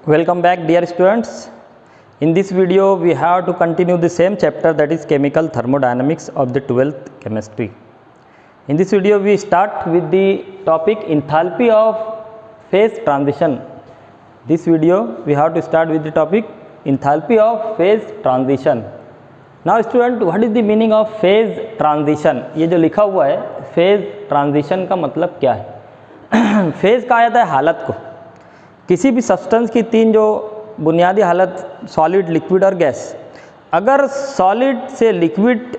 Welcome back dear students. In this video we have to continue the same chapter, that is chemical thermodynamics of the 12th chemistry. In this video we start with the topic enthalpy of phase transition. This video we have to start with the topic enthalpy of phase transition. Now student, what is the meaning of phase transition? ये जो लिखा हुआ है phase transition का मतलब क्या है? phase कहा जाता है हालत को। किसी भी सब्सटेंस की तीन जो बुनियादी हालत, सॉलिड, लिक्विड और गैस, अगर सॉलिड से लिक्विड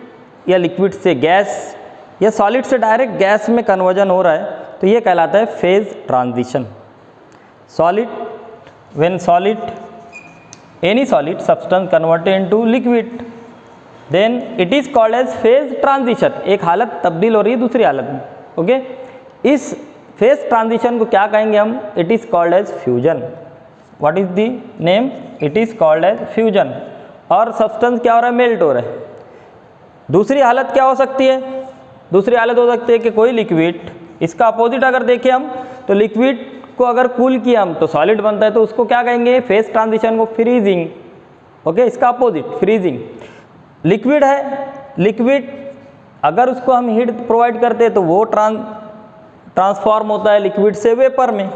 या लिक्विड से गैस या सॉलिड से डायरेक्ट गैस में कन्वर्जन हो रहा है तो ये कहलाता है phase transition. Solid, when solid, any solid substance converted into liquid, then it is called as phase transition. एक हालत तब्दील हो रही है दूसरी हालत में। ओके, इस फेज ट्रांजिशन को क्या कहेंगे हम? It is called as fusion. What is the name? It is called as fusion. और सब्सटेंस क्या हो रहा है? मेल्ट हो रहा है। दूसरी हालत क्या हो सकती है? दूसरी हालत हो सकती है कि कोई लिक्विड, इसका अपोजिट अगर देखें हम तो लिक्विड को अगर कूल किया हम तो सॉलिड बनता है, तो उसको क्या कहेंगे? फेज ट्रांजिशन को फ्रीजिंग। ओके, इसका अपोजिट फ्रीजिंग। लिक्विड है, लिक्विड अगर उसको हम हीट प्रोवाइड करते हैं तो वो ट्रांसफॉर्म होता है लिक्विड से वेपर में,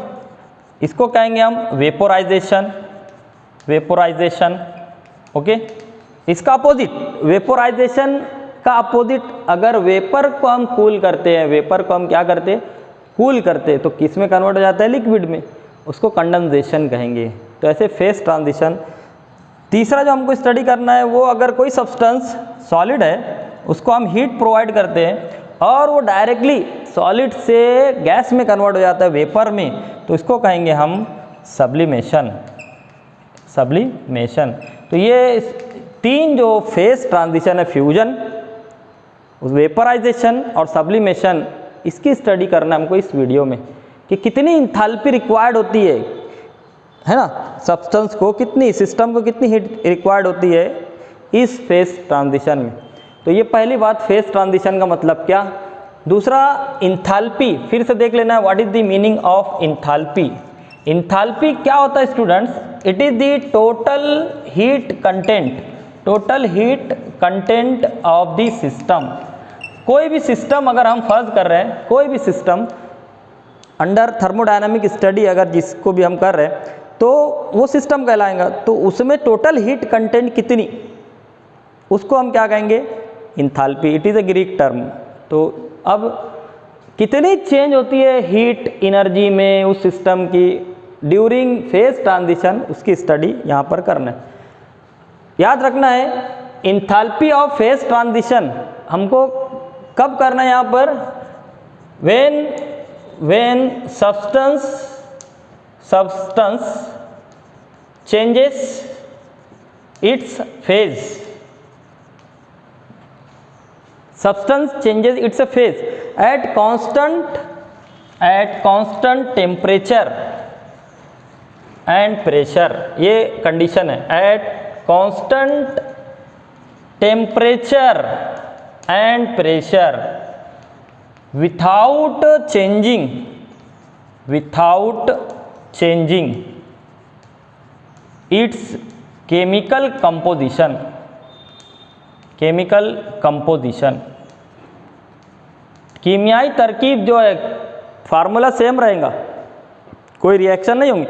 इसको कहेंगे हम वेपोराइजेशन। Vaporisation, okay. इसका अपोजिट, वेपोराइजेशन का अपोजिट, अगर वेपर को हम कूल करते हैं, वेपर को हम क्या करते हैं? कूल करते हैं, तो किस में कन्वर्ट हो जाता है? लिक्विड में, उसको कंडेंसेशन कहेंगे। तो ऐसे फेज ट्रांजिशन। तीसरा जो हमको स्टडी करना है वो, अगर कोई सब्सटेंस सॉलिड है उसको हम हीट प्रोवाइड करते हैं और वो डायरेक्टली सॉलिड से गैस में कन्वर्ट हो जाता है, वेपर में, तो इसको कहेंगे हम सब्लिमेशन। सब्लिमेशन। तो ये तीन जो फेज ट्रांजिशन है, फ्यूजन, वेपराइजेशन और सब्लिमेशन, इसकी स्टडी करना हमको इस वीडियो में कि कितनी इंथैल्पी रिक्वायर्ड होती है ना, सब्सटेंस को कितनी, सिस्टम को कितनी हीट रिक्वायर्ड होती है इस फेज ट्रांजिशन में। तो ये पहली बात, फेज ट्रांजिशन का मतलब क्या। दूसरा, इंथैल्पी, फिर से देख लेना है what is the meaning of enthalpy. Enthalpy क्या होता है students? It is the total heat content, total heat content of the system. कोई भी सिस्टम अगर हम फर्ज कर रहे हैं, कोई भी सिस्टम अंडर थर्मोडायनामिक स्टडी अगर जिसको भी हम कर रहे हैं तो वो सिस्टम कहलाएगा। तो उसमें टोटल हीट कंटेंट कितनी, उसको हम क्या कहेंगे? Enthalpy. It is a Greek term. तो अब कितनी चेंज होती है हीट एनर्जी में उस सिस्टम की ड्यूरिंग फेज ट्रांजिशन, उसकी स्टडी यहाँ पर करना है। याद रखना है, इंथैल्पी ऑफ फेज ट्रांजिशन हमको कब करना है यहाँ पर? When substance changes its phase. Substance changes its phase at constant temperature and pressure. ये कंडीशन है, at constant temperature and pressure without changing its chemical composition. कीमियाई तरकीब जो है, फार्मूला सेम रहेगा, कोई रिएक्शन नहीं होंगी,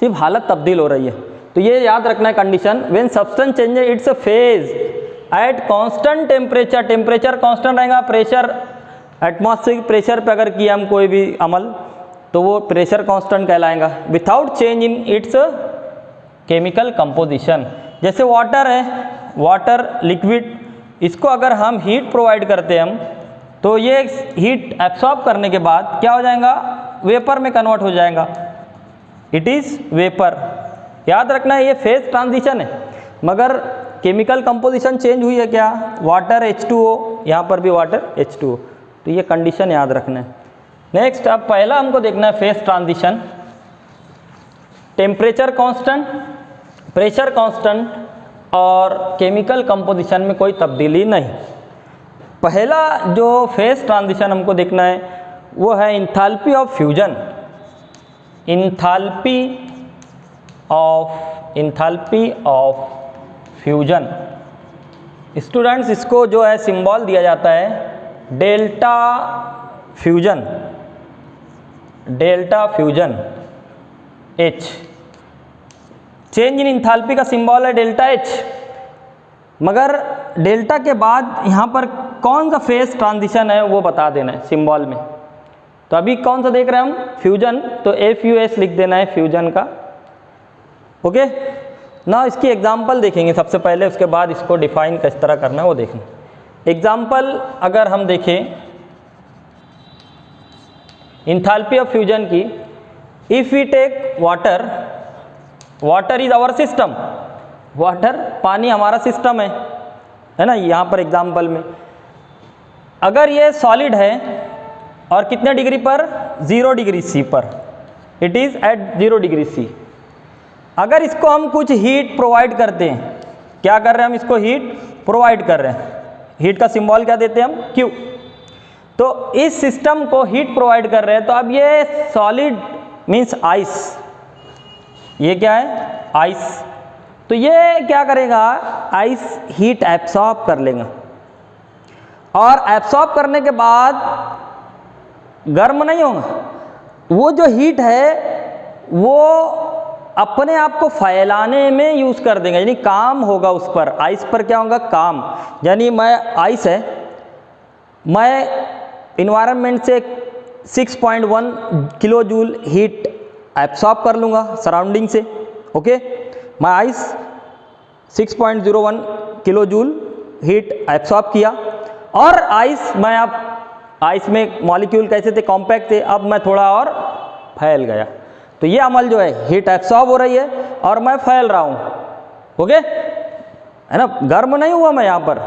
सिर्फ हालत तब्दील हो रही है। तो ये याद रखना है condition, when substance changes it's phase eight constant temperature, temperature constant रहेगा, प्रेशर एटमॉस्फेरिक प्रेशर पे अगर किया हम कोई भी अमल तो वो प्रेशर कांस्टेंट कहलाएगा, without change in its chemical composition. जैसे वाटर है, वाटर लिक्विड, इसको अगर हम हीट प्रोवाइड करते हैं हम तो ये हीट एब्सॉर्ब करने के बाद क्या हो जाएगा? वेपर में कन्वर्ट हो जाएगा। It is vapour. याद रखना है ये फेज ट्रांजिशन है, मगर केमिकल कंपोजिशन चेंज हुई है क्या? वाटर H2O, यहाँ पर भी वाटर H2O। तो ये कंडीशन याद रखना है। नेक्स्ट, अब पहला हमको देखना है phase transition. Temperature constant, pressure constant और केमिकल कंपोजिशन में कोई तब्दीली नहीं। पहला जो फेज ट्रांजिशन हमको देखना है वो है enthalpy of fusion. Enthalpy of enthalpy of fusion. Students इसको जो है सिंबल दिया जाता है delta fusion, delta fusion H। Change in enthalpy का सिंबल है डेल्टा H, मगर डेल्टा के बाद यहाँ पर कौन सा फेज ट्रांजिशन है वो बता देना है सिंबल में। तो अभी कौन सा देख रहे हैं हम, फ्यूजन, तो FUS लिख देना है फ्यूजन का। ओके ना, इसकी एग्जांपल देखेंगे सबसे पहले, उसके बाद इसको डिफाइन किस तरह करना है वो देखेंगे। एग्जांपल अगर हम देखें इंथैल्पी ऑफ फ्यूजन की, if we take water, water is our system, water पानी हमारा सिस्टम है ना। यहाँ पर एग्जांपल में अगर ये सॉलिड है और कितने डिग्री पर, 0 डिग्री C पर, it is at 0 degree C। अगर इसको हम कुछ हीट प्रोवाइड करते हैं, क्या कर रहे हैं हम, इसको हीट प्रोवाइड कर रहे हैं, हीट का सिंबल क्या देते हैं हम, Q। तो इस सिस्टम को हीट प्रोवाइड कर रहे हैं, तो अब ये सॉलिड मीन्स आइस, ये क्या है, आइस। तो ये क्या करेगा, आइस हीट एब्सॉर्ब कर लेगा, और एब्सॉर्ब करने के बाद गर्म नहीं होगा, वो जो हीट है वो अपने आप को फैलाने में यूज़ कर देंगे, यानी काम होगा उस पर, आइस पर क्या होगा, काम। यानी मैं आइस है, मैं इन्वायरमेंट से 6.1 किलो जूल हीट एब्सॉर्ब कर लूँगा सराउंडिंग से। ओके, मैं ice 6.01 kilo joule heat absorb किया, और आइस मैं अब आइस में मॉलिक्यूल कैसे थे, कॉम्पैक्ट थे, अब मैं थोड़ा और फैल गया। तो ये अमल जो है, हीट एब्सॉर्ब हो रही है और मैं फैल रहा हूँ। ओके है ना, गर्म नहीं हुआ मैं, यहाँ पर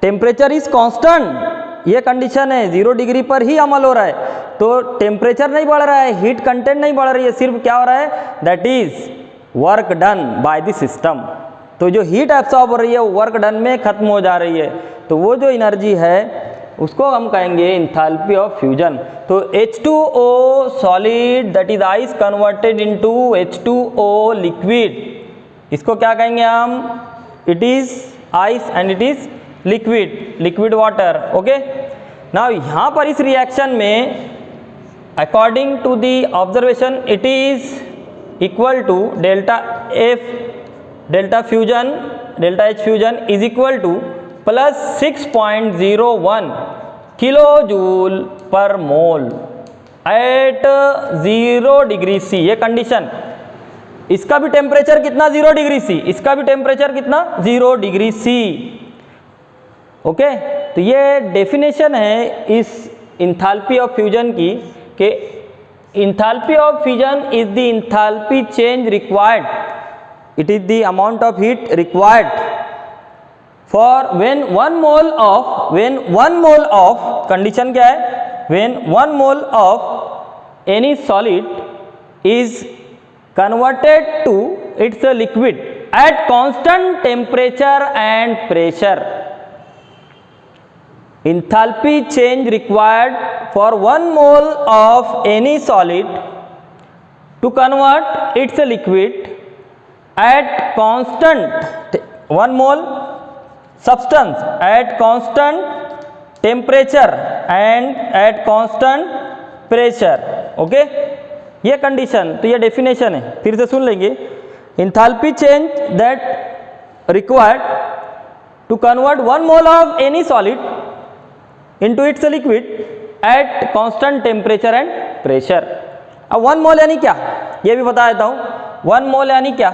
टेम्परेचर इज कांस्टेंट, ये कंडीशन है, 0 डिग्री पर ही अमल हो रहा है। तो टेम्परेचर नहीं बढ़ रहा है, हीट कंटेंट नहीं बढ़ रही है, सिर्फ क्या हो रहा है, that is work done by the system. तो जो हीट एब्सॉर्ब हो रही है वो वर्क डन में खत्म हो जा रही है, तो वो जो एनर्जी है उसको हम कहेंगे इंथैल्पी ऑफ फ्यूजन। तो H2O solid that is ice converted into H2O liquid, इसको क्या कहेंगे हम, it is ice and it is liquid, liquid water. Okay, now यहाँ पर इस रिएक्शन में according to the observation it is equal to delta F, delta fusion, delta H fusion is equal to plus 6.01 kilo joule per mole at 0 degree C। ये condition, इसका भी temperature कितना, 0 degree C, इसका भी temperature कितना, 0 degree C। Okay, तो ये definition है इस इंथैल्पी ऑफ फ्यूजन की, कि enthalpy of fusion is the enthalpy change required, it is the amount of heat required for when 1 mole of condition क्या है, when 1 mole of any solid is converted to its liquid at constant temperature and pressure, enthalpy change required for 1 mole of any solid to convert its liquid at constant 1 mole substance at constant temperature and at constant pressure। Okay, ये condition, तो ये definition है, फिर से सुन लेंगे। Enthalpy change that required to convert 1 mole of any solid into its liquid at constant temperature and pressure. अब 1 मोल यानी क्या, ये भी बता देता हूँ। 1 मोल यानी क्या,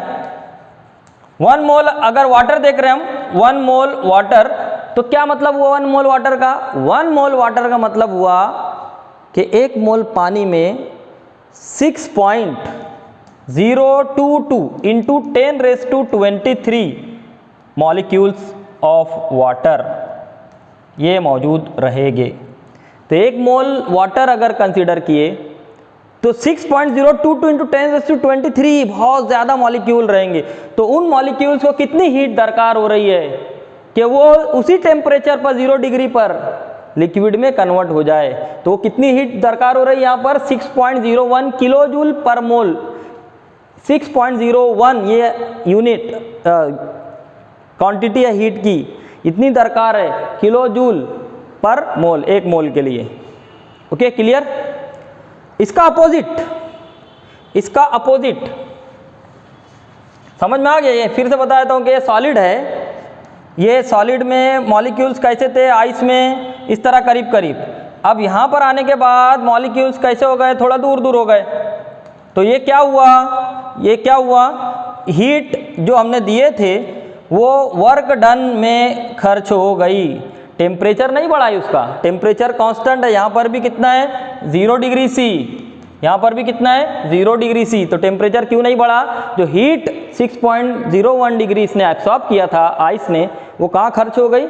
1 मोल अगर वाटर देख रहे हैं हम, 1 मोल वाटर, तो क्या मतलब हुआ 1 मोल वाटर का, 1 मोल वाटर का मतलब हुआ कि 1 मोल पानी में 6.022 इंटू 10⁻23 मॉलिक्यूल्स ऑफ वाटर ये मौजूद रहेंगे। तो 1 मोल वाटर अगर कंसीडर किए तो 6.022 इंटू 10⁻23 बहुत ज़्यादा मॉलिक्यूल रहेंगे। तो उन मॉलिक्यूल्स को कितनी हीट दरकार हो रही है कि वो उसी टेम्परेचर पर 0 डिग्री पर लिक्विड में कन्वर्ट हो जाए। तो वो कितनी हीट दरकार हो रही है यहाँ पर, 6.01 किलो जूल पर मोल। 6.01 ये यूनिट क्वांटिटी है हीट की, इतनी दरकार है किलो जूल पर मोल, एक मोल के लिए। Okay, clear. इसका अपोजिट समझ में आ गया। ये फिर से बता देता हूँ कि ये सॉलिड है, ये सॉलिड में मॉलिक्यूल्स कैसे थे, आइस में इस तरह करीब करीब। अब यहाँ पर आने के बाद मॉलिक्यूल्स कैसे हो गए, थोड़ा दूर दूर हो गए। तो ये क्या हुआ, हीट जो हमने दिए थे वो वर्क डन में खर्च हो गई, टेम्परेचर नहीं बढ़ा है उसका, टेम्परेचर कांस्टेंट है। यहाँ पर भी कितना है 0 डिग्री सी, यहाँ पर भी कितना है 0 डिग्री सी। तो टेम्परेचर क्यों नहीं बढ़ा, जो हीट 6.01 डिग्री इसने एब्सॉर्ब किया था आइस ने, वो कहाँ खर्च हो गई,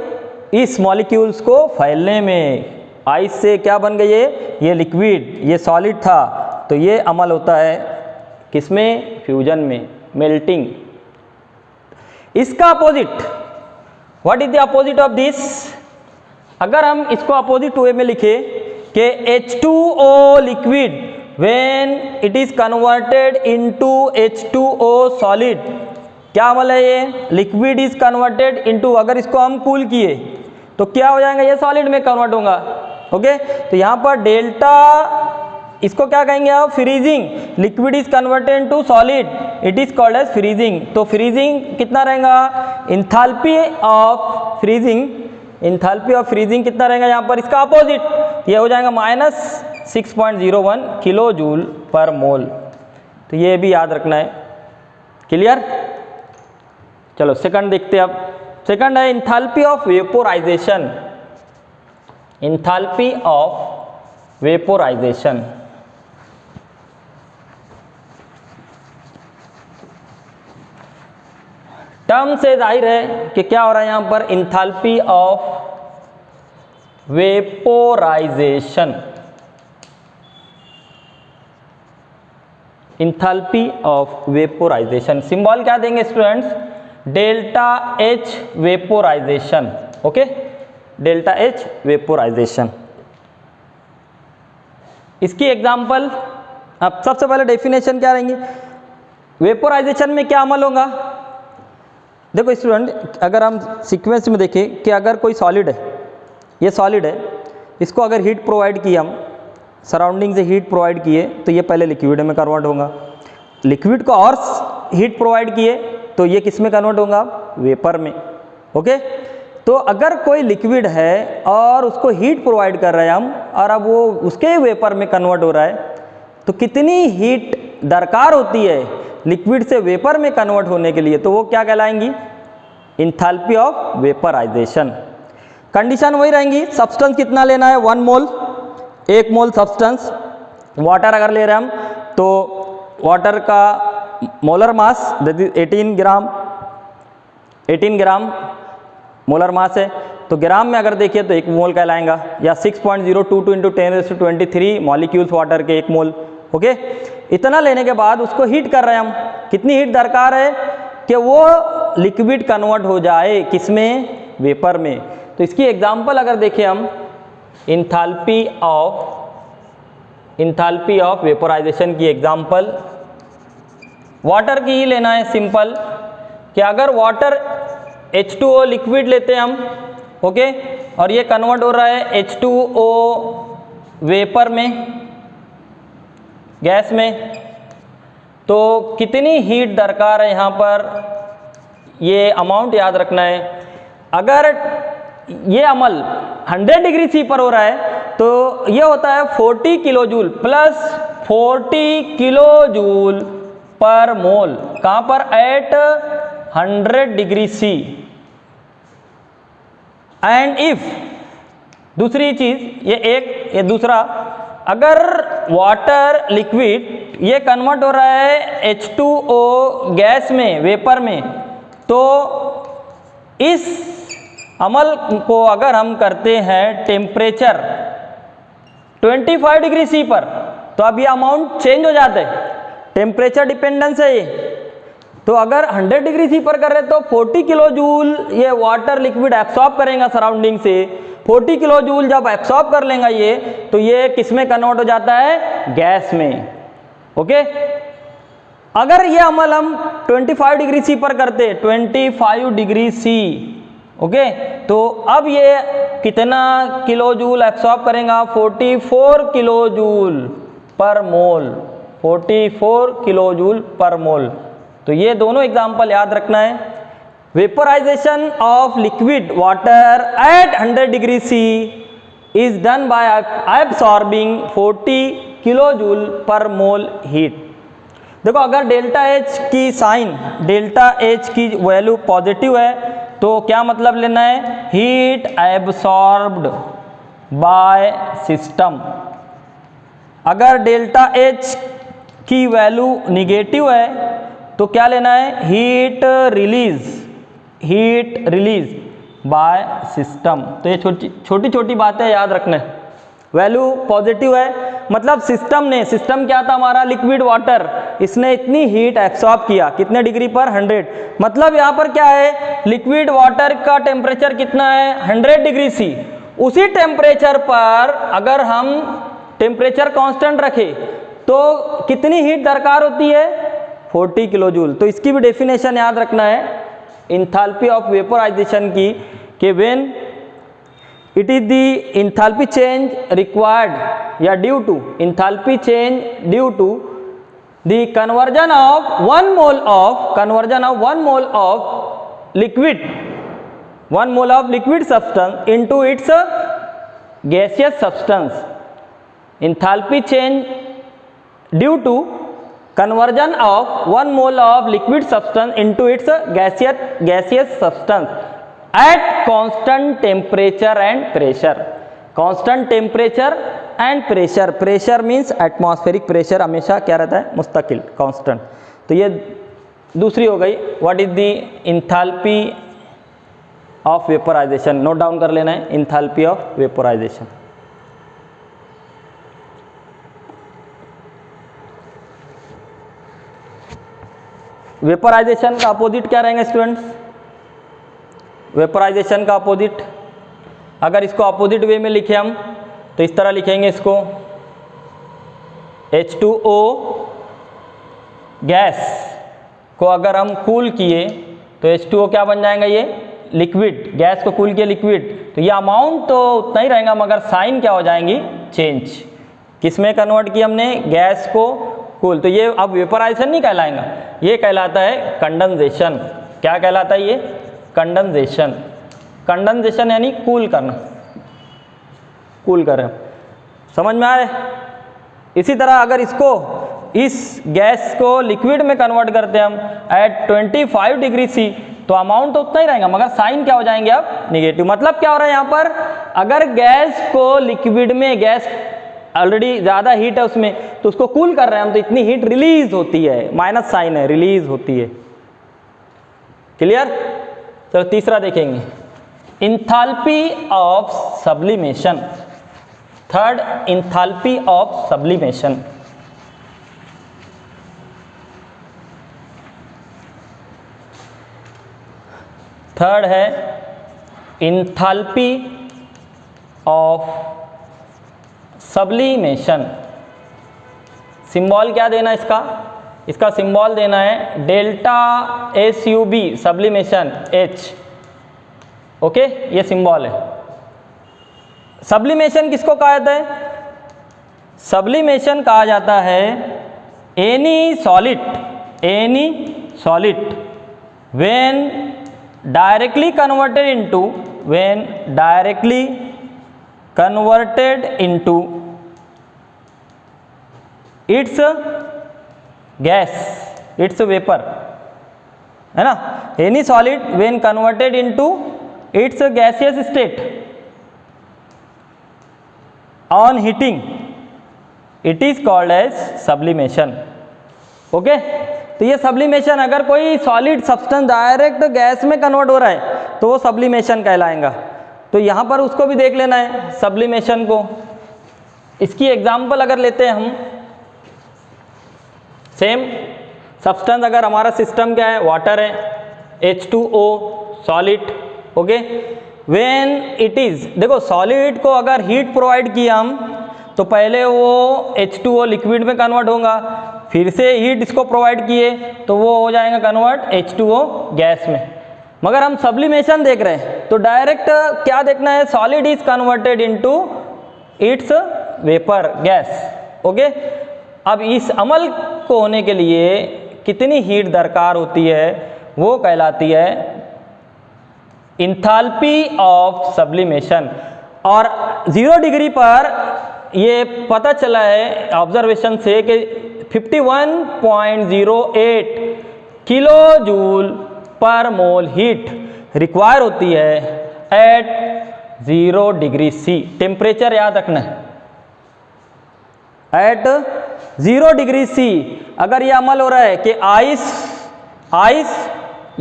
इस मॉलिक्यूल्स को फैलने में। आइस से क्या बन गई है, ये लिक्विड, ये सॉलिड था। तो ये अमल होता है किसमें, फ्यूजन में, मेल्टिंग। इसका opposite, what is the opposite of this, अगर हम इसको अपोजिट वे में लिखे कि H2O liquid when it is converted into H2O solid, क्या अमल है ये, लिक्विड इज कन्वर्टेड इनटू, अगर इसको हम कूल किए तो क्या हो जाएगा, ये सॉलिड में कन्वर्ट होगा। ओके, तो यहाँ पर डेल्टा, इसको क्या कहेंगे आप, freezing, liquid is converted into solid, it is called as freezing. तो फ्रीजिंग कितना रहेगा, इंथैल्पी ऑफ फ्रीजिंग कितना रहेगा यहाँ पर, इसका अपोजिट ये हो जाएगा -6.01 किलो जूल पर मोल। तो ये भी याद रखना है, क्लियर। चलो सेकंड देखते हैं। अब सेकंड है enthalpy of vaporisation, enthalpy of vaporisation. Term से जाहिर है कि क्या हो रहा है यहाँ पर, enthalpy of vaporisation, enthalpy of vaporisation. Symbol क्या देंगे students, delta H vaporisation. Okay, delta H vaporisation. इसकी एग्जांपल, अब सबसे पहले डेफिनेशन क्या रहेंगी, वेपोराइजेशन में क्या अमल होगा। देखो स्टूडेंट, अगर हम सीक्वेंस में देखें कि अगर कोई सॉलिड है, ये सॉलिड है, इसको अगर हीट प्रोवाइड की, हम सराउंडिंग से हीट प्रोवाइड किए तो ये पहले लिक्विड में कन्वर्ट होगा, लिक्विड को और हीट प्रोवाइड किए तो ये किस में कन्वर्ट होगा, वेपर में। ओके, तो अगर कोई लिक्विड है और उसको हीट प्रोवाइड कर रहे हैं हम, और अब वो उसके वेपर में कन्वर्ट हो रहा है, तो कितनी हीट दरकार होती है लिक्विड से वेपर में कन्वर्ट होने के लिए, तो वो क्या कहलाएंगी, इंथैल्पी ऑफ वेपराइजेशन। कंडीशन वही रहेंगी, सब्सटेंस कितना लेना है, 1 मोल, 1 मोल सब्सटेंस। वाटर अगर ले रहे हैं हम तो वाटर का मोलर मास 18 ग्राम मोलर मास है, तो ग्राम में अगर देखिए तो 1 मोल कहलाएगा, या 6.022 इंटू 10⁻23 मॉलिक्यूल्स वाटर के 1 मोल। ओके, इतना लेने के बाद उसको हीट कर रहे हैं हम, कितनी हीट दरकार है कि वो लिक्विड कन्वर्ट हो जाए किसमें, वेपर में। तो इसकी एग्जांपल अगर देखें हम, इंथैल्पी ऑफ वेपोराइजेशन की एग्जांपल वाटर की ही लेना है। सिंपल कि अगर वाटर H2O लिक्विड लेते हैं हम, ओके, और ये कन्वर्ट हो रहा है H2O वेपर में, गैस में, तो कितनी हीट दरकार है यहाँ पर, ये अमाउंट याद रखना है। अगर ये अमल 100 डिग्री सी पर हो रहा है तो ये होता है 40 kilo joule plus 40 kilo joule per mole, कहाँ पर, at 100 degree C. And if, दूसरी चीज, ये दूसरा, अगर वाटर लिक्विड ये कन्वर्ट हो रहा है H2O गैस में, वेपर में, तो इस अमल को अगर हम करते हैं टेम्परेचर 25 डिग्री सी पर, तो अब ये अमाउंट चेंज हो जाता है, टेम्परेचर डिपेंडेंस है ये। तो अगर 100 डिग्री सी पर कर रहे तो 40 किलो जूल ये वाटर लिक्विड एब्सॉर्ब करेगा सराउंडिंग से। 40 किलो जूल जब एब्सॉर्ब कर लेगा ये, तो ये किस में कन्वर्ट हो जाता है, गैस में। ओके, अगर ये अमल हम 25 डिग्री सी पर करते, 25 डिग्री सी, ओके, तो अब ये कितना किलो जूल एब्सॉर्ब करेगा? 44 किलो जूल पर मोल, 44 किलो जूल पर मोल। तो ये दोनों एग्जाम्पल याद रखना है। Vaporization of liquid water at 100 degree C is done by absorbing 40 kilo joule per mole heat. देखो अगर डेल्टा एच की साइन, डेल्टा एच की वैल्यू पॉजिटिव है तो क्या मतलब लेना है? Heat absorbed by system. अगर डेल्टा एच की वैल्यू निगेटिव है तो क्या लेना है? Heat release by system. तो ये छोटी छोटी बातें याद रखना है। वैल्यू पॉजिटिव है मतलब सिस्टम क्या था हमारा? लिक्विड वाटर, इसने इतनी हीट एब्सॉर्ब किया, कितने डिग्री पर? 100। मतलब यहाँ पर क्या है? लिक्विड वाटर का टेम्परेचर कितना है? 100 डिग्री सी। उसी टेम्परेचर पर अगर हम टेम्परेचर कांस्टेंट रखें तो कितनी हीट दरकार होती है? 40 किलो जूल। तो इसकी भी डेफिनेशन याद रखना है इंथैल्पी ऑफ वेपोराइजेशन की, कि when it is the enthalpy change required या due to enthalpy change due to the conversion of 1 mole of liquid substance into its gaseous substance. Enthalpy change due to conversion of 1 mole of liquid substance into its gaseous substance at constant temperature and pressure. Constant temperature and pressure, pressure means atmospheric pressure हमेशा क्या रहता है? मुस्तकिल, constant। तो ये दूसरी हो गई। What is the enthalpy of vaporization? Note down कर लेना है enthalpy of vaporization। वेपोराइजेशन का अपोजिट क्या रहेंगे स्टूडेंट्स? वेपोराइजेशन का अपोजिट, अगर इसको अपोजिट वे में लिखे हम तो इस तरह लिखेंगे इसको, H2O गैस को अगर हम कूल किए तो H2O क्या बन जाएगा? ये लिक्विड। गैस को कूल किए लिक्विड, तो ये अमाउंट तो उतना ही रहेगा मगर साइन क्या हो जाएंगी? चेंज। किस में कन्वर्ट किया हमने? गैस को कूल। तो ये अब वेपोराइजेशन नहीं कहलाएगा, ये कहलाता है कंडेंसेशन। क्या कहलाता है ये? कंडेंसेशन। कंडेंसेशन यानी कूल करना, कूल करें। समझ में आ रहा है? इसी तरह अगर इसको, इस गैस को लिक्विड में कन्वर्ट करते हैं हम एट 25 डिग्री सी, तो अमाउंट तो उतना ही रहेगा मगर साइन क्या हो जाएंगे? अब निगेटिव। मतलब क्या हो रहा है यहाँ पर? अगर गैस को लिक्विड में, गैस ऑलरेडी ज़्यादा हीट है उसमें, तो उसको कूल कर रहे हैं हम तो इतनी हीट रिलीज होती है, माइनस साइन है, रिलीज होती है। क्लियर? तो तीसरा देखेंगे, enthalpy of sublimation. Third, enthalpy of sublimation. Third है इंथैल्पी ऑफ सब्लिमेशन। सिंबल क्या देना इसका? इसका सिंबल देना है डेल्टा SUB, सब्लिमेशन H। ओके, ये सिंबल है। सब्लिमेशन किसको कहा जाता है? सब्लिमेशन कहा जाता है any solid when directly converted into its gas, its vapour, है ना? Any solid when converted into its gaseous state on heating, it is called as sublimation. Okay, तो ये सब्लिमेशन, अगर कोई सॉलिड सब्सटेंस डायरेक्ट गैस में convert हो रहा है तो वो सब्लिमेशन कहलाएगा। तो यहाँ पर उसको भी देख लेना है सब्लिमेशन को। इसकी एग्जाम्पल अगर लेते हैं हम, सेम सब्सटेंस, अगर हमारा सिस्टम क्या है? वाटर है, H2O solid. Okay, when it is, देखो सॉलिड को अगर हीट प्रोवाइड किया हम तो पहले वो H2O लिक्विड में कन्वर्ट होगा, फिर से हीट इसको प्रोवाइड किए तो वो हो जाएगा कन्वर्ट H2O गैस में। मगर हम सब्लिमेशन देख रहे हैं तो डायरेक्ट क्या देखना है, solid is converted into it's vapour gas. Okay, अब इस अमल को होने के लिए कितनी हीट दरकार होती है, वो कहलाती है इंथैल्पी ऑफ सब्लिमेशन। और 0 डिग्री पर ये पता चला है ऑब्जर्वेशन से कि 51.08 kilo joule per mole heat require होती है एट 0 डिग्री सी। टेम्परेचर याद रखना है, एट 0 डिग्री सी। अगर ये अमल हो रहा है कि आइस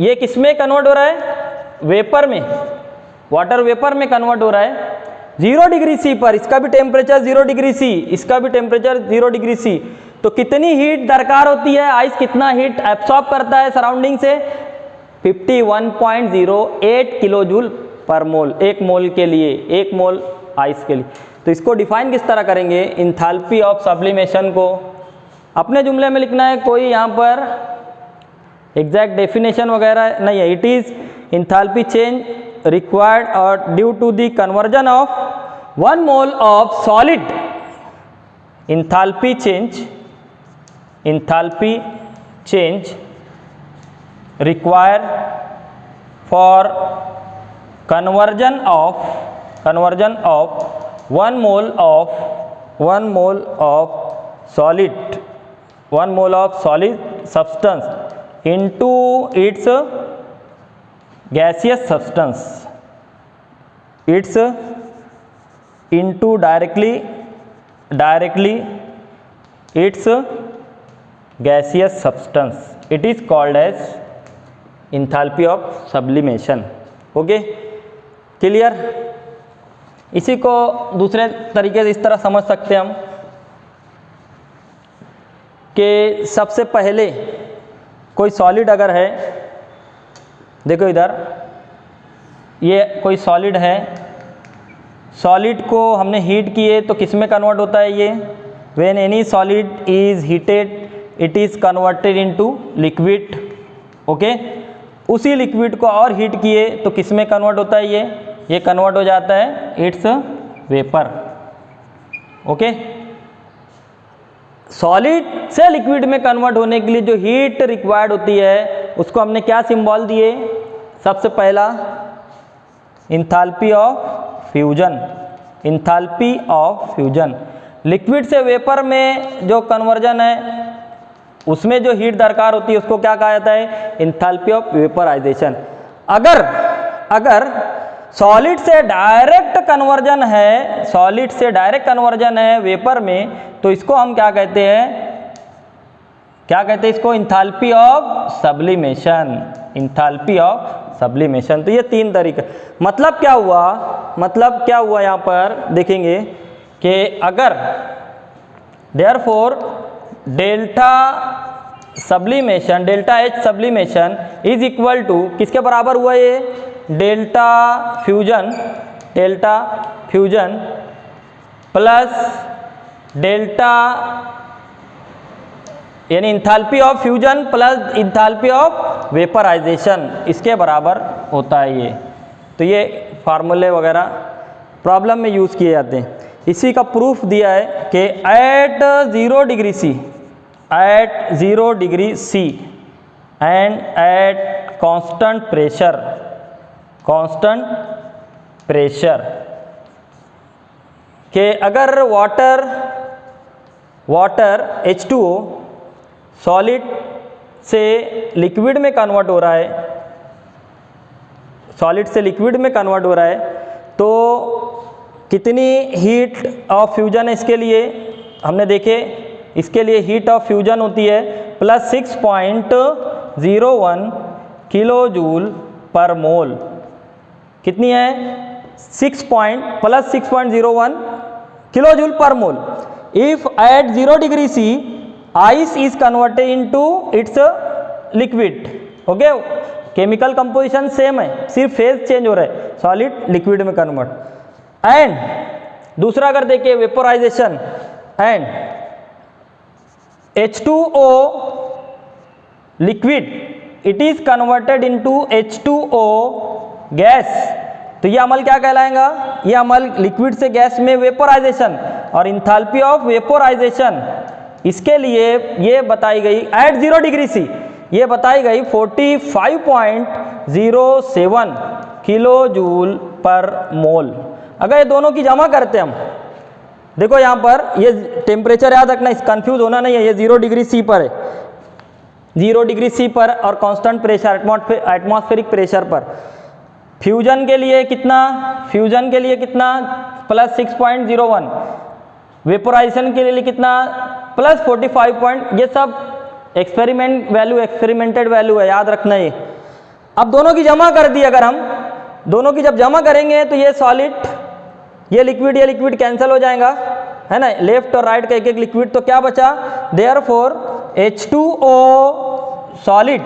ये किस में कन्वर्ट हो रहा है, वेपर में, वाटर वेपर में कन्वर्ट हो रहा है 0 डिग्री सी पर। इसका भी टेम्परेचर 0 डिग्री सी, इसका भी टेम्परेचर 0 डिग्री सी। तो कितनी हीट दरकार होती है, आइस कितना हीट एब्सॉर्ब करता है सराउंडिंग से, 51.08 किलो जूल पर मोल, एक मोल के लिए, एक मोल आइस के लिए। तो इसको डिफाइन किस तरह करेंगे, इंथैल्पी ऑफ सब्लिमेशन को अपने जुमले में लिखना है, कोई यहाँ पर एग्जैक्ट डेफिनेशन वगैरह नहीं है। It is enthalpy change required और due to the conversion of 1 mole of solid, enthalpy change required for conversion of 1 mole of solid substance into its gaseous substance, into directly its gaseous substance. It is called as enthalpy of sublimation. Okay, clear. इसी को दूसरे तरीके से इस तरह समझ सकते हैं हम कि सबसे पहले कोई सॉलिड अगर है, देखो इधर ये कोई सॉलिड है, सॉलिड को हमने हीट किए तो किस में कन्वर्ट होता है ये, when any solid is heated it is converted into liquid. Okay, उसी लिक्विड को और हीट किए तो किस में कन्वर्ट होता है ये कन्वर्ट हो जाता है इट्स वेपर। ओके, सॉलिड से लिक्विड में कन्वर्ट होने के लिए जो हीट रिक्वायर्ड होती है उसको हमने क्या सिंबल दिए, सबसे पहला इंथैल्पी ऑफ फ्यूजन। लिक्विड से वेपर में जो कन्वर्जन है उसमें जो हीट दरकार होती है उसको क्या कहा जाता है, इंथैल्पी ऑफ वेपराइजेशन। अगर सॉलिड से डायरेक्ट कन्वर्जन है वेपर में तो इसको हम क्या कहते हैं इसको, इंथैल्पी ऑफ सब्लिमेशन। तो ये 3 तरीके। मतलब क्या हुआ यहाँ पर देखेंगे कि अगर therefore delta H sublimation is equal to किसके बराबर हुआ, ये डेल्टा फ्यूजन प्लस डेल्टा यानी enthalpy of fusion plus enthalpy of vaporization, इसके बराबर होता है ये। तो ये फार्मूले वगैरह प्रॉब्लम में यूज़ किए जाते हैं। इसी का प्रूफ दिया है कि at 0 degree C and at constant pressure कि अगर वाटर H2O सॉलिड से लिक्विड में कन्वर्ट हो रहा है, तो कितनी हीट ऑफ फ्यूजन है इसके लिए हमने देखे, इसके लिए हीट ऑफ फ्यूजन होती है प्लस 6.01 किलो जूल पर मोल। कितनी है, plus 6.01 kilo joule per mole. If at 0 degree C ice is converted into its liquid. Okay, chemical composition same है, सिर्फ फेज चेंज हो रहा है, सॉलिड लिक्विड में कन्वर्ट। एंड दूसरा अगर देखिए vaporization and H2O liquid it is converted into H2O gas, तो ये अमल क्या कहलाएगा, ये अमल लिक्विड से गैस में वेपोराइजेशन और इंथैल्पी ऑफ वेपोराइजेशन, इसके लिए ये बताई गई एट 0 डिग्री सी, ये बताई गई 45.07 किलो जूल पर मोल। अगर ये दोनों की जमा करते हम, देखो यहाँ पर ये टेम्परेचर याद रखना, इस कंफ्यूज होना नहीं है, ये 0 डिग्री सी पर है, 0 डिग्री सी पर और कांस्टेंट प्रेशर एटमॉस्फेरिक प्रेशर पर। फ्यूजन के लिए कितना, फ्यूजन के लिए कितना प्लस 6.01, वेपोराइजेशन के लिए कितना प्लस 45 ये सब एक्सपेरिमेंट वैल्यू, एक्सपेरिमेंटेड वैल्यू है, याद रखना ये। अब दोनों की जमा कर दी, अगर हम दोनों की जब जमा करेंगे तो ये सॉलिड, ये लिक्विड कैंसिल हो जाएगा, है ना, लेफ्ट और राइट का एक एक लिक्विड, तो क्या बचा, therefore H2O solid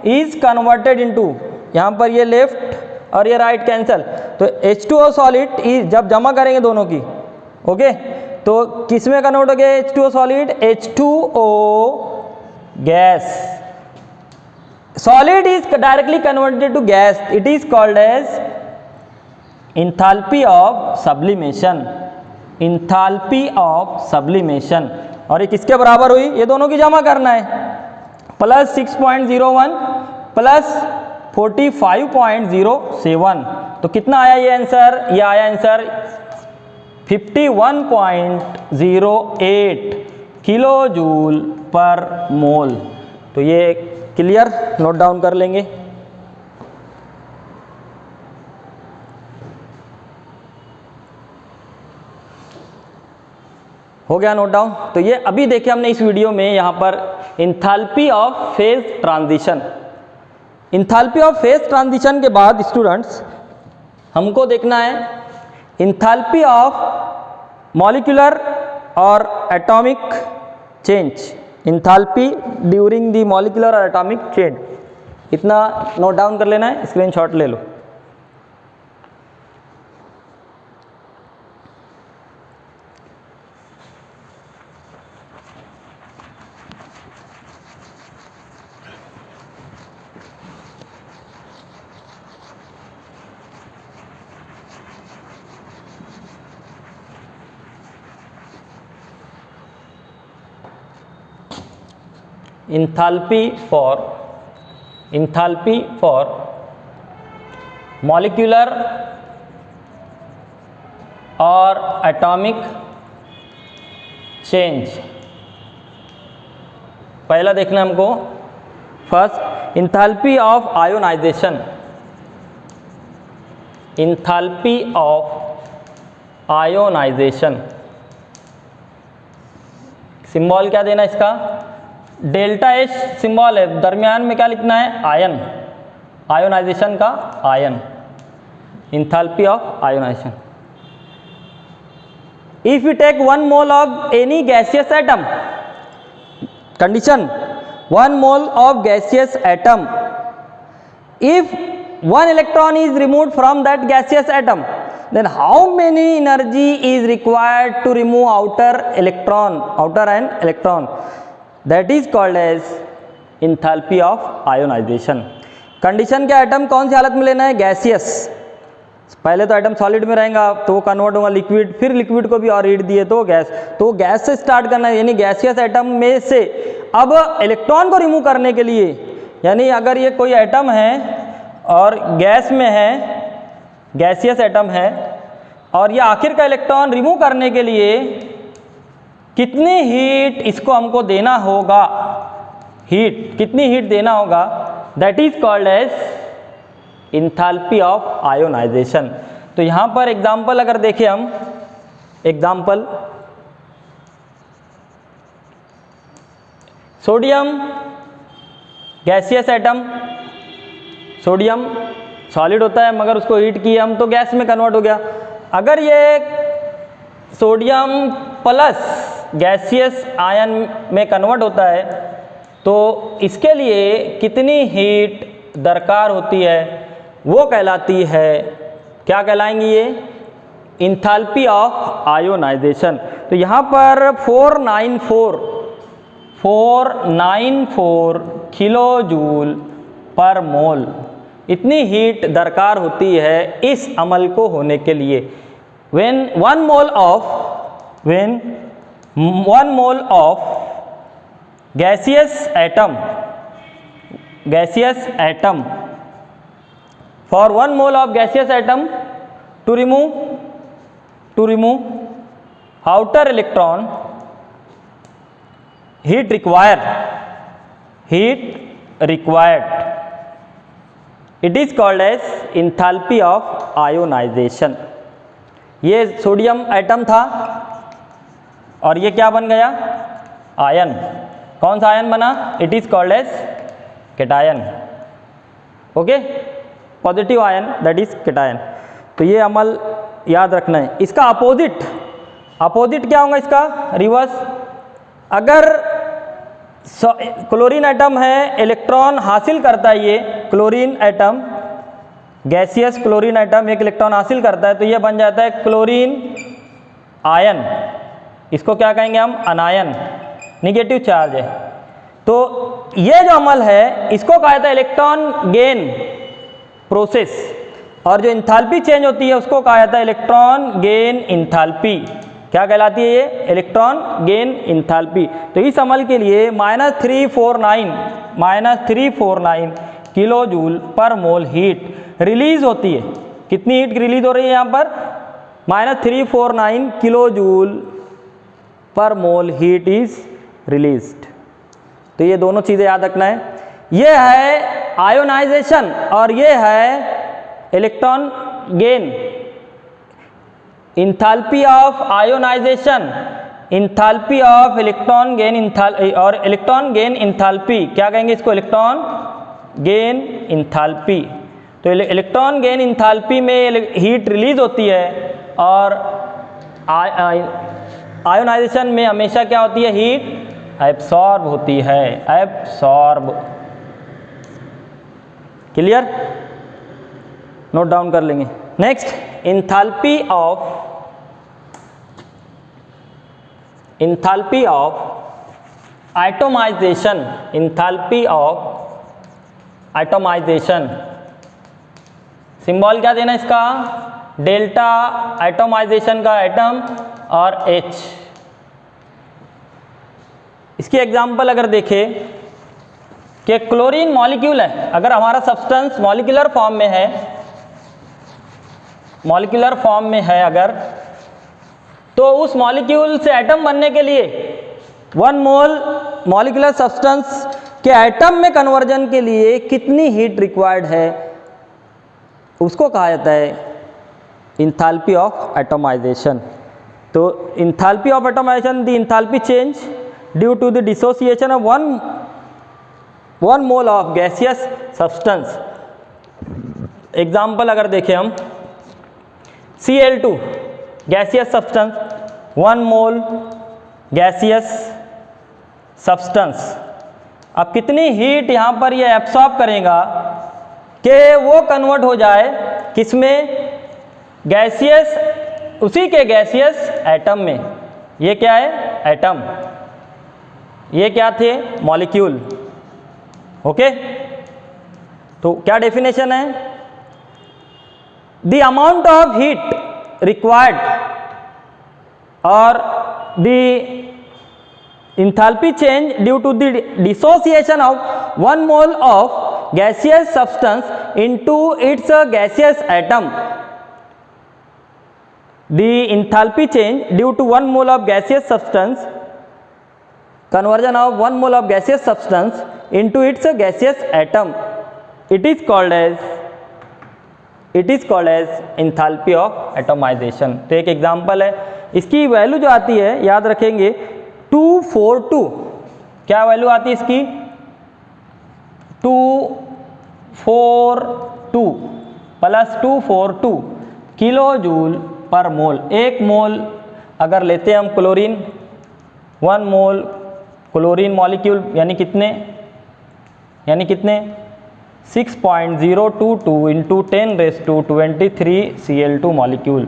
is converted into, यहाँ पर ये लेफ्ट और ये राइट कैंसिल, तो H2O सॉलिड इज जब जमा करेंगे दोनों की, ओके, तो किस में कन्वर्ट हो गया H2O solid, H2O gas, solid is directly converted to gas, it is called as enthalpy of sublimation, enthalpy of sublimation. और ये किसके बराबर हुई, ये दोनों की जमा करना है, प्लस 6.01 प्लस 45.07, तो कितना आया ये आंसर, ये आया answer 51.08 kilo joule per mole. तो ये क्लियर, नोट डाउन कर लेंगे। हो गया नोट डाउन। तो ये अभी देखिए हमने इस वीडियो में यहाँ पर enthalpy of phase transition, enthalpy of phase transition के बाद स्टूडेंट्स हमको देखना है इंथैल्पी ऑफ मॉलिक्यूलर और atomic change, enthalpy during the molecular और एटॉमिक चेंज, इतना नोट डाउन कर लेना है, स्क्रीनशॉट ले लो। enthalpy for molecular और atomic change, पहला देखना हमको, first enthalpy of ionization, enthalpy of ionization, symbol क्या देना इसका, डेल्टा एच सिंबल है, दरमियान में क्या लिखना है, आयन, आयोनाइजेशन का ion, enthalpy of ionisation. If you take 1 mole of any gaseous atom, condition 1 mole of gaseous atom, if 1 electron is removed from that gaseous atom, then how many energy is required to remove outer and electron, that is called as enthalpy of ionization। Condition क्या, atom कौन सी हालत में लेना है, gaseous, पहले तो atom solid में रहेगा तो वो कन्वर्ट होगा लिक्विड, फिर लिक्विड को भी और हीट दिए तो गैस, तो गैस से स्टार्ट करना है, यानी गैसियस एटम में से अब इलेक्ट्रॉन को रिमूव करने के लिए, यानी अगर ये कोई एटम है और गैस में है, गैसियस एटम है और ये आखिर का इलेक्ट्रॉन रिमूव करने के लिए कितनी हीट इसको हमको देना होगा, हीट कितनी हीट देना होगा, that is called as enthalpy of ionisation. तो यहाँ पर एग्जाम्पल अगर देखें हम, example sodium gaseous atom, sodium solid होता है मगर उसको हीट किए हम तो गैस में कन्वर्ट हो गया। अगर ये सोडियम प्लस गैसियस आयन में कन्वर्ट होता है तो इसके लिए कितनी हीट दरकार होती है, वो कहलाती है, क्या कहलाएंगी ये, इंथैल्पी ऑफ आयोनाइजेशन। तो यहाँ पर 494 किलो जूल पर मोल इतनी हीट दरकार होती है इस अमल को होने के लिए। when one mole of gaseous atom for 1 mole of gaseous atom to remove outer electron, heat required, it is called as enthalpy of ionization। ये सोडियम एटम था और ये क्या बन गया, आयन। कौन सा आयन बना, it is called as cation. Okay, positive ion that is cation. तो ये अमल याद रखना है। इसका अपोजिट क्या होगा, इसका रिवर्स। अगर क्लोरीन एटम है, इलेक्ट्रॉन हासिल करता है, ये chlorine atom, gaseous chlorine atom एक इलेक्ट्रॉन हासिल करता है, तो ये बन जाता है क्लोरीन आयन। इसको क्या कहेंगे हम, अनायन, निगेटिव चार्ज है। तो ये जो अमल है इसको कहा जाता है इलेक्ट्रॉन गेन प्रोसेस, और जो इंथैल्पी चेंज होती है उसको कहा जाता है इलेक्ट्रॉन गेन इंथैल्पी। क्या कहलाती है ये, इलेक्ट्रॉन गेन इंथैल्पी। तो इस अमल के लिए -349 kilo joule per mole heat release होती है। कितनी हीट रिलीज हो रही है यहाँ पर, -349 kilo joule per mole heat is released. तो ये दोनों चीज़ें याद रखना है। ये है आयोनाइजेशन और ये है electron gain. Enthalpy of ionisation, enthalpy of electron gain, और इलेक्ट्रॉन गेन इंथैल्पी क्या कहेंगे इसको, इलेक्ट्रॉन गेन इंथैल्पी। तो इलेक्ट्रॉन गेन इंथैल्पी में हीट रिलीज होती है और आयोनाइजेशन में हमेशा क्या होती है, हीट एब्सॉर्ब होती है, एब्सॉर्ब। क्लियर, नोट डाउन कर लेंगे। Next, enthalpy of atomisation, enthalpy of atomisation. Symbol क्या देना इसका, डेल्टा, एटोमाइजेशन का एटम और H। इसकी एग्जांपल अगर देखें कि क्लोरीन मॉलिक्यूल है, अगर हमारा सब्सटेंस मॉलिक्यूलर फॉर्म में है अगर, तो उस मॉलिक्यूल से एटम बनने के लिए 1 मोल मॉलिक्यूलर सब्सटेंस के एटम में कन्वर्जन के लिए कितनी हीट रिक्वायर्ड है, उसको कहा जाता है इंथैल्पी ऑफ एटोमाइजेशन। तो enthalpy of atomisation, the enthalpy change due to the dissociation of one mole of gaseous substance. Example अगर देखें हम, Cl2 gaseous substance, 1 mole gaseous substance. अब कितनी हीट यहाँ पर ये एब्सॉर्ब करेगा कि वो कन्वर्ट हो जाए किसमें, गैसियस, उसी के गैसियस एटम में। ये क्या है, एटम, ये क्या थे, मॉलिक्यूल। ओके, तो क्या डेफिनेशन है, the amount of heat required और the enthalpy change due to the dissociation of 1 mole of gaseous substance into its gaseous atom. The enthalpy change due to 1 mole of gaseous substance, conversion of 1 mole of gaseous substance into its gaseous atom, it is called as enthalpy of atomization। तो एक example है, इसकी value जो आती है याद रखेंगे 242, क्या वैल्यू आती है इसकी, 242 प्लस 242 किलो जूल पर मोल। 1 मोल अगर लेते हैं हम क्लोरीन, 1 मोल क्लोरीन मॉलिक्यूल यानी कितने 6.022 × 10⁻23 Cl2 मॉलिक्यूल।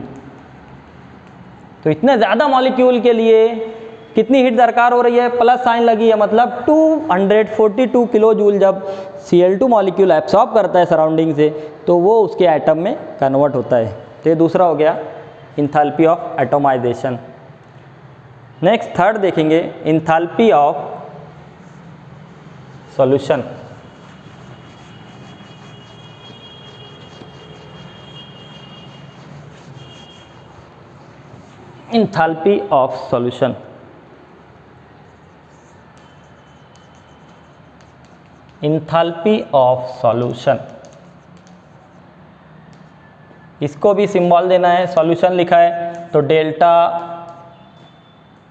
तो इतने ज़्यादा मॉलिक्यूल के लिए कितनी हीट दरकार हो रही है, प्लस साइन लगी है, मतलब 242 किलो जूल जब Cl2 मॉलिक्यूल एब्सॉर्ब करता है सराउंडिंग से तो वो उसके एटम में कन्वर्ट होता है। तो ये दूसरा हो गया enthalpy of atomisation. Next third देखेंगे enthalpy of solution. Enthalpy of solution, enthalpy of solution, इसको भी सिंबल देना है। सॉल्यूशन लिखा है तो डेल्टा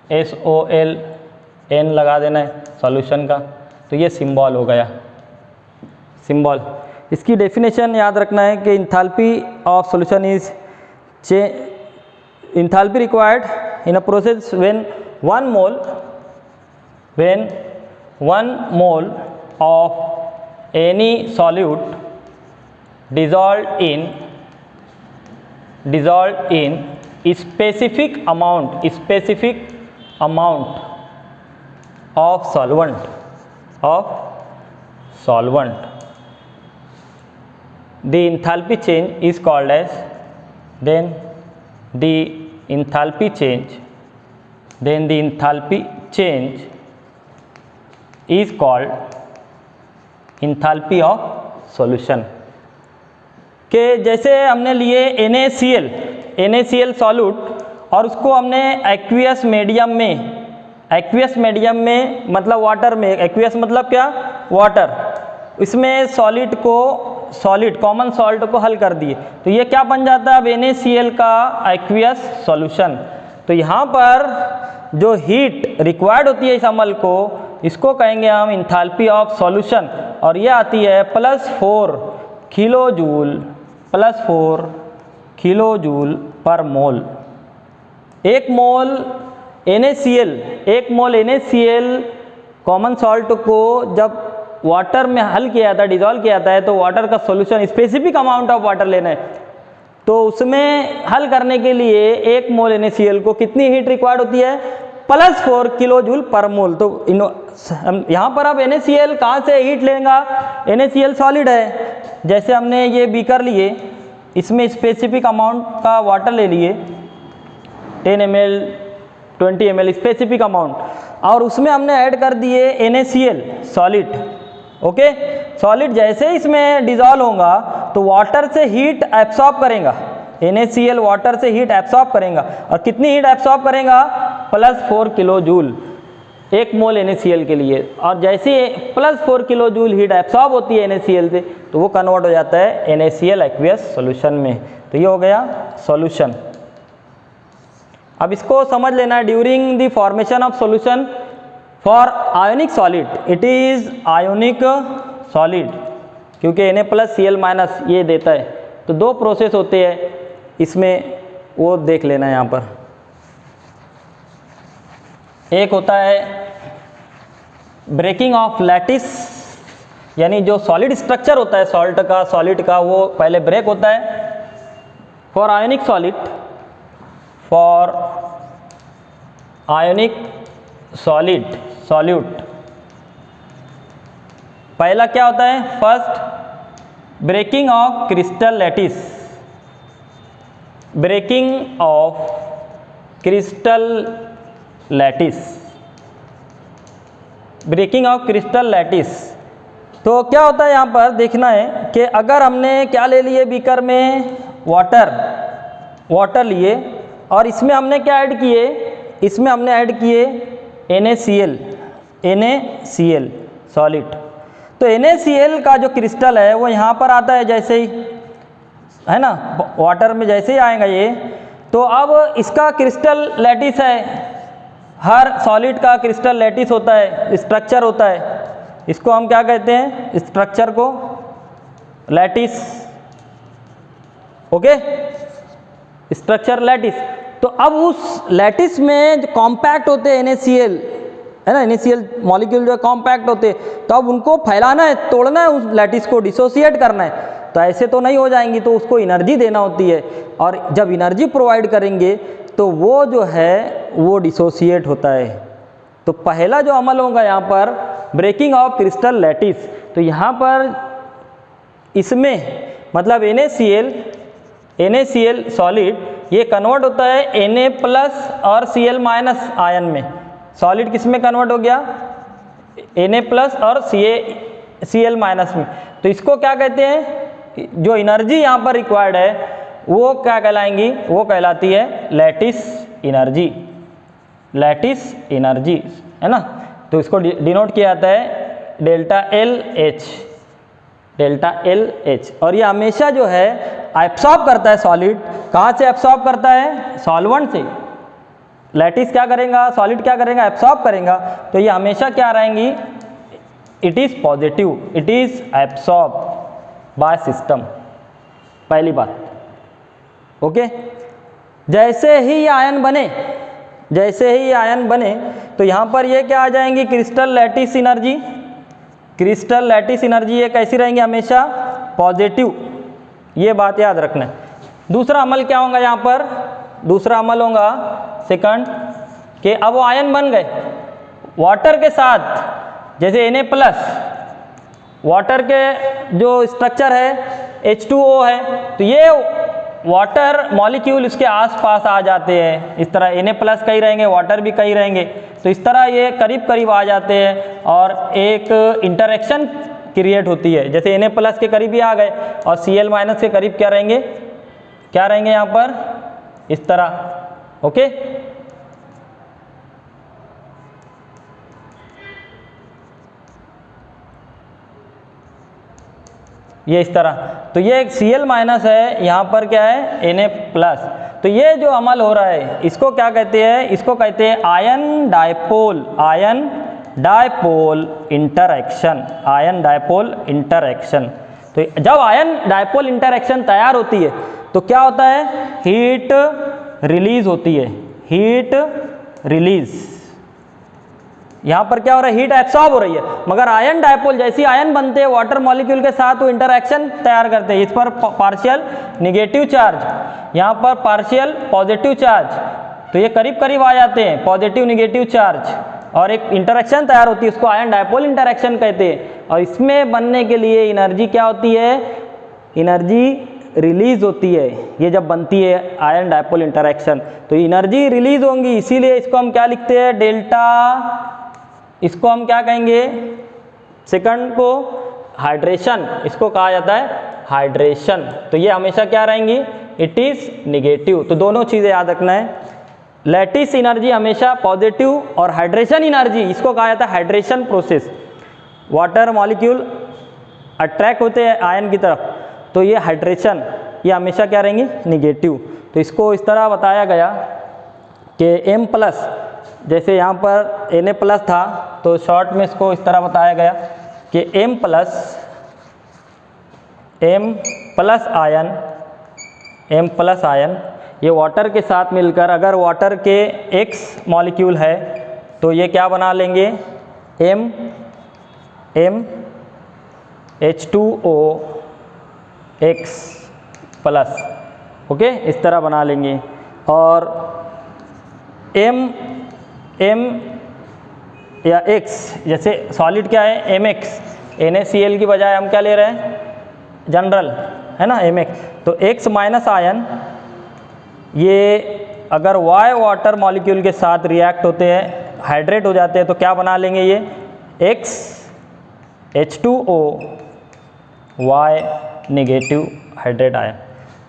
SOL N लगा देना है सॉल्यूशन का, तो ये सिंबल हो गया सिंबल। इसकी डेफिनेशन याद रखना है कि enthalpy of solution is enthalpy required in a process when 1 mole of any solute dissolved in specific amount of solvent, the enthalpy change is called as the enthalpy change is called enthalpy of solution। के जैसे हमने लिए NaCl solute और उसको हमने aqueous medium में मतलब water में, एक्वियस मतलब क्या, वाटर, इसमें सॉलिड कॉमन सॉल्ट को हल कर दिए तो ये क्या बन जाता है अब NaCl का एक्वियस सॉल्यूशन। तो यहाँ पर जो हीट रिक्वायर्ड होती है इस अमल को, इसको कहेंगे हम इंथैल्पी ऑफ सॉल्यूशन, और ये आती है +4 किलो जूल पर मोल। एक मोल NaCl कॉमन सॉल्ट को जब वाटर में हल किया जाता है, डिजॉल्व किया जाता है, तो वाटर का solution specific amount of water लेना है, तो उसमें हल करने के लिए 1 मोल NaCl को कितनी हीट रिक्वायर्ड होती है, +4 किलो जूल पर मोल। तो यहाँ पर अब NaCl कहाँ से हीट लेगा, NaCl सॉलिड है, जैसे हमने ये बीकर लिए, इसमें स्पेसिफिक अमाउंट का वाटर ले लिए 10 ml 20 ml स्पेसिफिक अमाउंट, और उसमें हमने ऐड कर दिए NaCl सॉलिड। ओके, सॉलिड जैसे इसमें डिजॉल्व होगा तो वाटर से हीट एब्सॉर्ब करेगा, NaCl वाटर से हीट एब्सॉर्ब करेगा, और कितनी हीट एब्सॉर्ब करेगा, +4 किलो जूल 1 मोल NaCl के लिए। और जैसे +4 किलो जूल हीट एब्सॉर्ब होती है NaCl से तो वो कन्वर्ट हो जाता है NaCl एक्वियस सॉल्यूशन में। तो ये हो गया सॉल्यूशन। अब इसको समझ लेना है, during the formation of solution for ionic solid, it is ionic solid, क्योंकि Na+Cl- ये देता है। तो 2 प्रोसेस होते हैं इसमें, वो देख लेना है यहाँ पर। एक होता है ब्रेकिंग ऑफ लैटिस, यानी जो सॉलिड स्ट्रक्चर होता है सॉलिड का वो पहले ब्रेक होता है फॉर आयोनिक सॉल्यूट। पहला क्या होता है, first breaking of crystal lattice. तो क्या होता है यहाँ पर देखना है कि अगर हमने क्या ले लिए, बीकर में वाटर लिए, और इसमें हमने क्या ऐड किए, इसमें हमने ऐड किए NaCl सॉलिड। तो NaCl का जो क्रिस्टल है वो यहाँ पर आता है, जैसे ही है ना, वाटर में जैसे ही आएगा ये, तो अब इसका क्रिस्टल लैटिस है, हर सॉलिड का क्रिस्टल लैटिस होता है, स्ट्रक्चर होता है, इसको हम क्या कहते हैं, स्ट्रक्चर को लैटिस। Okay, structure lattice. तो अब उस लैटिस में जो कॉम्पैक्ट होते हैं NaCl, है ना, NaCl मॉलिक्यूल जो है कॉम्पैक्ट होते हैं, तो अब उनको फैलाना है, तोड़ना है, उस लैटिस को डिसोसिएट करना है। तो ऐसे तो नहीं हो जाएंगी, तो उसको एनर्जी देना होती है, और जब एनर्जी प्रोवाइड करेंगे तो वो जो है वो डिसोसिएट होता है। तो पहला जो अमल होगा यहाँ पर ब्रेकिंग ऑफ क्रिस्टल लैटिस, तो यहाँ पर इसमें मतलब NaCl सॉलिड ये कन्वर्ट होता है Na प्लस और Cl माइनस आयन में। सॉलिड किस में कन्वर्ट हो गया? Na प्लस और Cl माइनस में। तो इसको क्या कहते हैं? जो एनर्जी यहाँ पर रिक्वायर्ड है वो क्या कहलाएंगी? वो कहलाती है लैटिस एनर्जी। लैटिस एनर्जी है ना। तो इसको डिनोट किया जाता है डेल्टा LH। और ये हमेशा जो है एब्सॉर्ब करता है सॉलिड। कहाँ से एब्सॉर्ब करता है? सॉल्वेंट से। लैटिस क्या करेगा? सॉलिड क्या करेगा? एब्सॉर्ब करेगा। तो ये हमेशा क्या रहेंगी? It is positive, it is absorb by system. पहली बात, ओके। जैसे ही ये आयन बने तो यहाँ पर ये क्या आ जाएंगी? Crystal lattice energy. Crystal lattice energy ये कैसी रहेंगी? हमेशा पॉजिटिव। ये बात याद रखना है। दूसरा अमल क्या होगा यहाँ पर? दूसरा अमल होगा सेकंड कि अब वो आयन बन गए वाटर के साथ। जैसे Na प्लस वाटर के जो स्ट्रक्चर है H2O है, तो ये वाटर मॉलिक्यूल इसके आसपास आ जाते हैं। इस तरह Na प्लस कहीं रहेंगे, वाटर भी कहीं रहेंगे। तो इस तरह ये करीब करीब आ जाते हैं और एक इंटरेक्शन क्रिएट होती है। जैसे Na प्लस के करीब ही आ गए और Cl माइनस के करीब क्या रहेंगे? यहाँ पर इस तरह, ओके। ये इस तरह। तो ये एक Cl माइनस है, यहाँ पर क्या है? Na plus. तो ये जो अमल हो रहा है इसको क्या कहते हैं? इसको कहते हैं आयन डायपोल इंटरएक्शन। तो जब आयन डायपोल इंटरएक्शन तैयार होती है तो क्या होता है? हीट रिलीज होती है। यहाँ पर क्या हो रहा है? हीट एब्सॉर्ब हो रही है। मगर आयन डायपोल जैसी आयन बनते हैं वाटर मॉलिक्यूल के साथ, वो इंटरएक्शन तैयार करते हैं। इस पर पार्शियल निगेटिव चार्ज, यहाँ पर पार्शियल पॉजिटिव चार्ज। तो ये करीब करीब आ जाते हैं, पॉजिटिव निगेटिव चार्ज, और एक इंटरएक्शन तैयार होती है। उसको आयन डायपोल इंटरएक्शन कहते हैं। और इसमें बनने के लिए एनर्जी क्या होती है? एनर्जी रिलीज होती है। ये जब बनती है आयन डायपोल इंटरएक्शन तो एनर्जी रिलीज होंगी। इसीलिए इसको हम क्या लिखते हैं? डेल्टा। इसको हम क्या कहेंगे? सेकंड को हाइड्रेशन, इसको कहा जाता है हाइड्रेशन। तो ये हमेशा क्या रहेंगी? It is negative. तो दोनों चीज़ें याद रखना है। लैटिस एनर्जी हमेशा पॉजिटिव और हाइड्रेशन एनर्जी, इसको कहा जाता है hydration process. Water molecule attract होते हैं आयन की तरफ, तो ये हाइड्रेशन, ये हमेशा क्या रहेंगी? निगेटिव। तो इसको इस तरह बताया गया कि M प्लस, जैसे यहाँ पर Na प्लस था तो शॉर्ट में इसको इस तरह बताया गया कि M प्लस आयन ये वाटर के साथ मिलकर, अगर वाटर के X मॉलिक्यूल है तो ये क्या बना लेंगे? H2OX प्लस, ओके, इस तरह बना लेंगे। और M या X, जैसे सॉलिड क्या है? MX, NaCl की बजाय हम क्या ले रहे हैं? जनरल, है ना, MX। तो X माइनस आयन ये अगर Y वाटर मॉलिक्यूल के साथ रिएक्ट होते हैं, हाइड्रेट हो जाते हैं, तो क्या बना लेंगे? ये X H2O Y negative hydrate ion.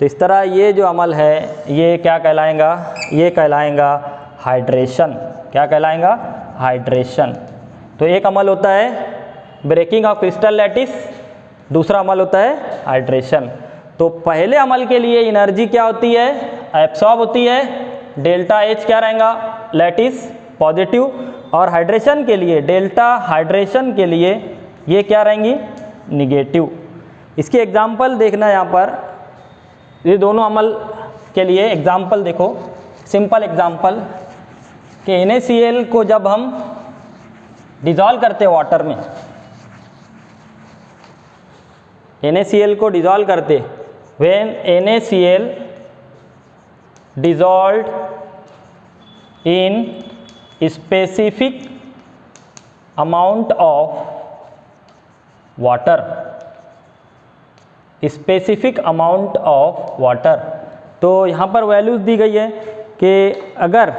तो इस तरह ये जो अमल है ये क्या कहलाएगा? ये कहलाएगा हाइड्रेशन। क्या कहलाएगा? हाइड्रेशन। तो एक अमल होता है ब्रेकिंग ऑफ क्रिस्टल लैटिस, दूसरा अमल होता है हाइड्रेशन। तो पहले अमल के लिए एनर्जी क्या होती है? एब्सॉर्ब होती है। डेल्टा H क्या रहेगा? Lattice positive. और हाइड्रेशन के लिए, डेल्टा हाइड्रेशन के लिए ये क्या रहेंगी? निगेटिव। इसकी एग्जाम्पल देखना यहाँ पर, ये दोनों अमल के लिए एग्जाम्पल देखो। सिंपल एग्जाम्पल कि NaCl को जब हम डिज़ोल्व करते हैं वाटर में, NaCl को डिज़ोल्व करते, when NaCl dissolved in specific amount of water, specific amount of water. तो यहाँ पर वैल्यूज दी गई है कि अगर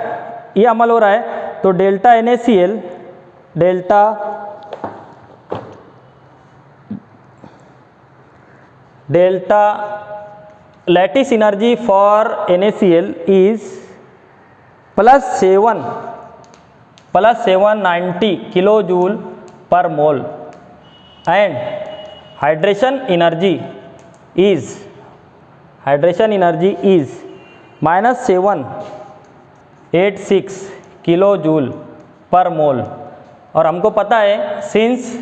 ये अमल हो रहा है तो delta NaCl, delta lattice energy for NaCl is +790 kilo joule per mole and hydration energy is -786 kilo joule per mole. और हमको पता है since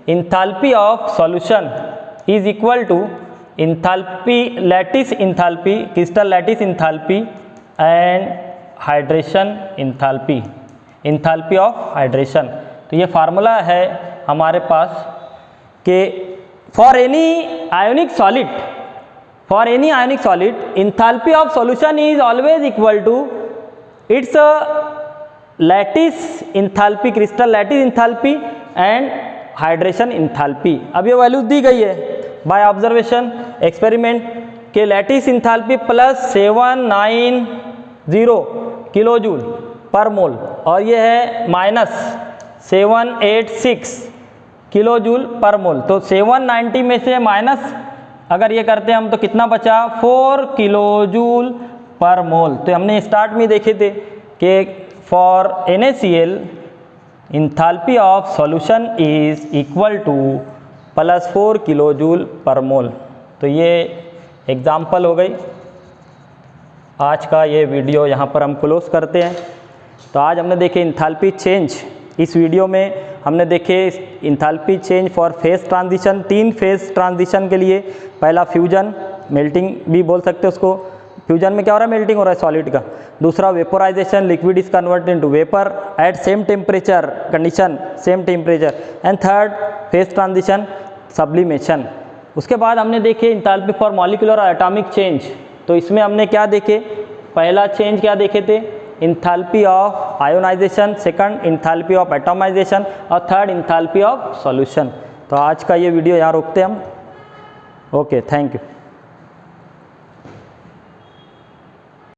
enthalpy of solution is equal to enthalpy lattice enthalpy, crystal lattice enthalpy and hydration enthalpy of hydration. तो ये formula है हमारे पास कि for any ionic solid enthalpy of solution is always equal to its lattice enthalpy, crystal lattice enthalpy and hydration enthalpy. अब ये value दी गई है बाय ऑब्जर्वेशन एक्सपेरिमेंट के lattice enthalpy +790 kilo joule per mole और ये है -786 किलो जूल पर मोल। तो 790 में से माइनस अगर ये करते हैं हम तो कितना बचा 4 किलो जूल पर मोल। तो हमने स्टार्ट में देखे थे कि for NaCl enthalpy of solution is equal to +4 kilo joule per mole. तो ये एग्जाम्पल हो गई। आज का ये वीडियो यहाँ पर हम क्लोज करते हैं। तो आज हमने देखे इंथैल्पी चेंज। इस वीडियो में हमने देखे enthalpy change for phase transition, 3 phase transition के लिए। पहला फ्यूजन, मेल्टिंग भी बोल सकते हैं उसको। फ्यूजन में क्या हो रहा है, मेल्टिंग हो रहा है सॉलिड का। दूसरा vaporisation, liquid is converted into vapour eight same temperature condition, same temperature. And third phase transition, sublimation. उसके बाद हमने देखे इंथैल्पी फॉर मॉलिक्यूलर और एटॉमिक चेंज। तो इसमें हमने क्या देखे, पहला चेंज क्या देखे थे, enthalpy of ionisation, second enthalpy of atomisation और थर्ड इंथैल्पी ऑफ सॉल्यूशन। तो आज का ये वीडियो यहाँ रोकते हैं हम। Okay, thank you.